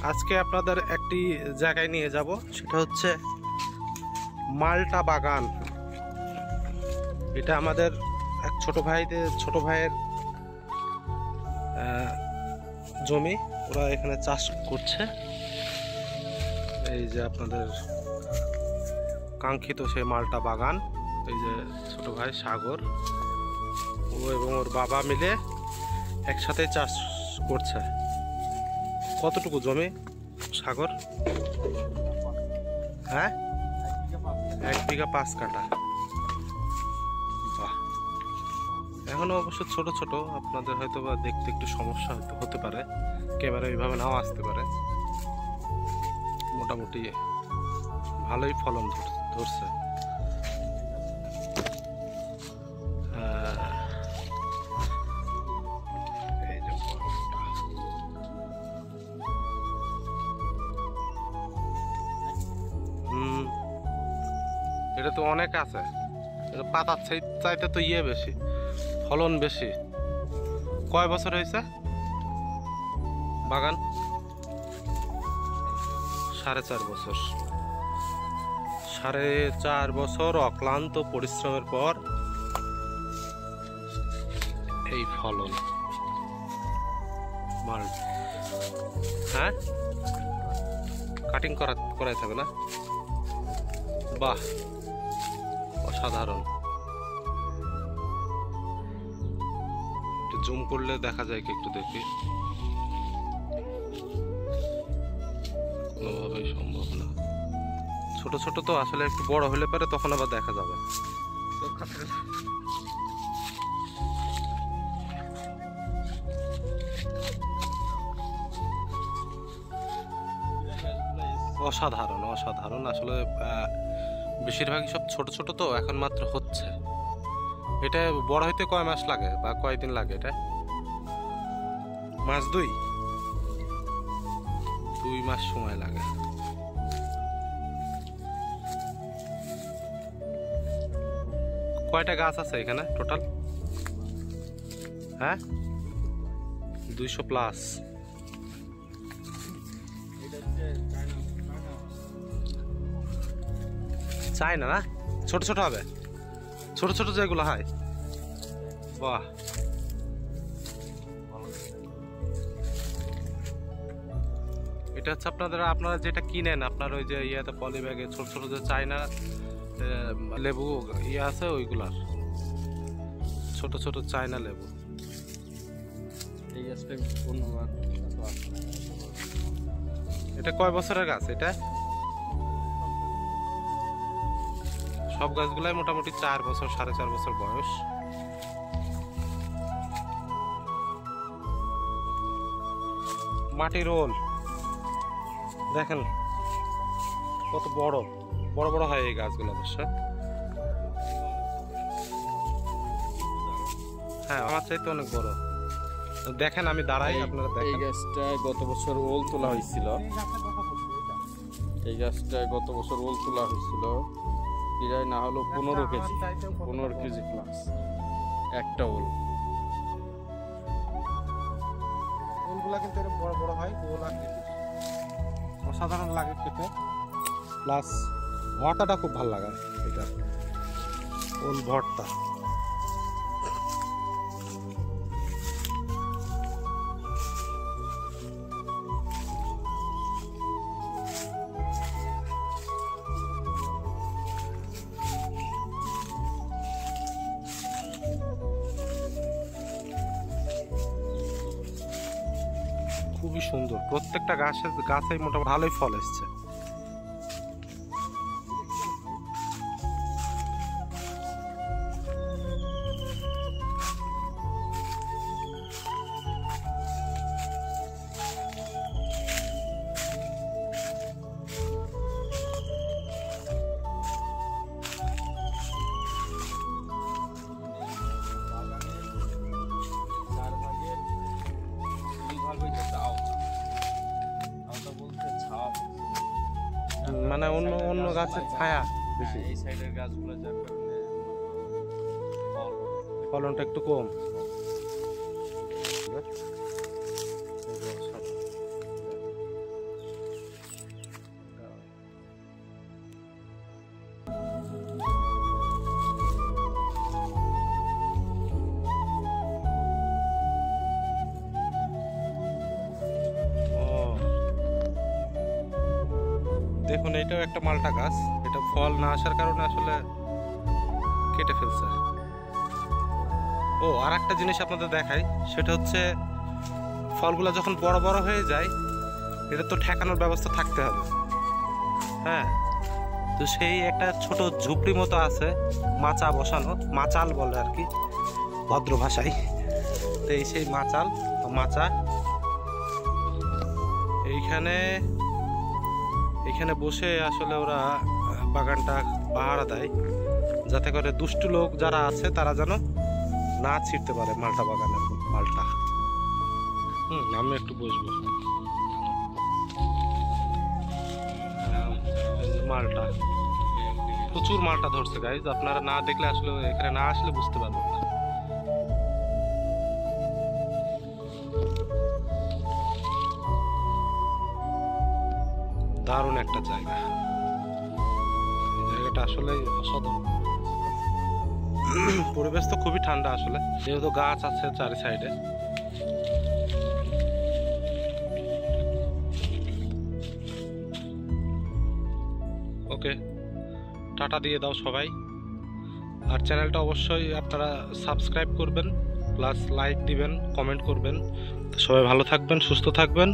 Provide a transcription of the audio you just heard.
আজকে আপনাদের একটি জায়গায় নিয়ে যাব, সেটা হচ্ছে মালটা বাগান। এটা আমাদের এক ছোট ভাইয়ের জমি। ওরা এখানে চাষ করছে। এই যে আপনাদের কাঙ্ক্ষিত সেই মালটা বাগান। এই যে ছোট ভাই সাগর, ও এবং ওর বাবা মিলে একসাথে চাষ করছে। কতটুকু জমি সাগর? হ্যাঁ, 1 বিঘা 5 কাঠা। বাহ, এখনো অবশ্য ছোট ছোট, আপনাদের হয়তো বা দেখতে একটু সমস্যা হতে পারে, ক্যামেরা এইভাবে নাও আসতে পারে। মোটামুটি ভালোই ফলন ধরছে। এটা তো অনেক আছে, পাতার চাইতে তো বেশি, ফলন বেশি। কয় বছর হয়েছে বাগান? 4.5 বছর। 4.5 বছর অক্লান্ত পরিশ্রমের পর এই ফলন। মাল, হ্যাঁ, কাটিং করাইতে হবে না? বাহ, অসাধারণ। একটু জুম করলে দেখা যায় কি, একটু দেখি। কোনোভাবেই সম্ভব না, ছোট ছোট তো আসলে, একটু বড় হলে পরে তখন আবার দেখা যাবে। অসাধারণ অসাধারণ আসলে। বেশিরভাগই সব ছোট ছোট তো, এখন মাত্র হচ্ছে। এটা বড় হইতে কয় মাস লাগে বা কয়দিন লাগে? এটা মাস 2 মাস সময় লাগে। কয়টা গাছ আছে এখানে টোটাল? হ্যাঁ, 200+। চাই না, ছোট ছোট হবে, ছোট ছোট যেগুলো হয়। বাহ, এটা হচ্ছে আপনারা যেটা কিনেন, আপনার ওই যে ইয়েতে পলি ব্যাগে ছোট ছোট যে চায়না লেবু ইয়ে আছে, ওইগুলার ছোট ছোট চায়না লেবু। এটা কয় বছরের গাছ? এটা সব গাছগুলাই মোটামুটি 4 বছর 4.5 বছর বয়স। মাটির রোল দেখেন কত বড় বড় বড় হয় এই গাছগুলো অবশ্য। হ্যাঁ, আমার চাইতে অনেক বড়। দেখেন, আমি দাঁড়াই, আপনারা দেখেন। এই গাছটা গত বছর ওল তোলা হয়েছিল। এই গাছটা গত বছর ওল তোলা হয়েছিল, প্রায় না হলো 15 কেজি প্লাস একটা ওল। ওলগুলা কিন্তু এরকম বড় বড় হয়, অসাধারণ লাগে খেতে। প্লাস ভর্তাটা খুব ভালো লাগে, এটা ওল ভর্তা। খুবই সুন্দর, প্রত্যেকটা গাছেই মোটামুটি ভালোই ফল এসছে। মানে অন্য অন্য গাছের ছায়া বেশি, এই সাইডের গাছগুলো যার কারণে ফলনটা একটু কম। দেখুন এটাও একটা মালটা গাছ, এটা ফল না আসার কারণে আসলে কেটে ফেলছে। ও আর একটা জিনিস আপনাদের দেখাই, সেটা হচ্ছে ফলগুলো যখন বড় বড় হয়ে যায় এটা তো ঠেকানোর ব্যবস্থা থাকতে হবে। হ্যাঁ, তো সেই একটা ছোট ঝুপড়ি মতো আছে, মাচা বসানো, মাচাল বলে আর কি ভদ্র ভাষায়। তো এই সেই মাচাল মাচা এইখানে বসে আসলে ওরা বাগানটা পাহারা দেয়, যাতে করে দুষ্টু লোক যারা আছে তারা যেন না ছিঁড়তে পারে মালটা বাগানের মালটা। আমি একটু বসবো। মালটা প্রচুর মালটা ধরছে গাইজ, আপনারা না দেখলে আসলে এখানে না আসলে বুঝতে পারবেন না। দারুণ একটা জায়গা, জায়গাটা আসলে অসাধারণ। পরিবেশ তো খুবই ঠান্ডা আসলে, যেহেতু গাছ আছে চারি সাইডে। ওকে, টাটা দিয়ে দাও সবাই, আর চ্যানেলটা অবশ্যই আপনারা সাবস্ক্রাইব করবেন, প্লাস লাইক দিবেন, কমেন্ট করবেন। সবাই ভালো থাকবেন, সুস্থ থাকবেন।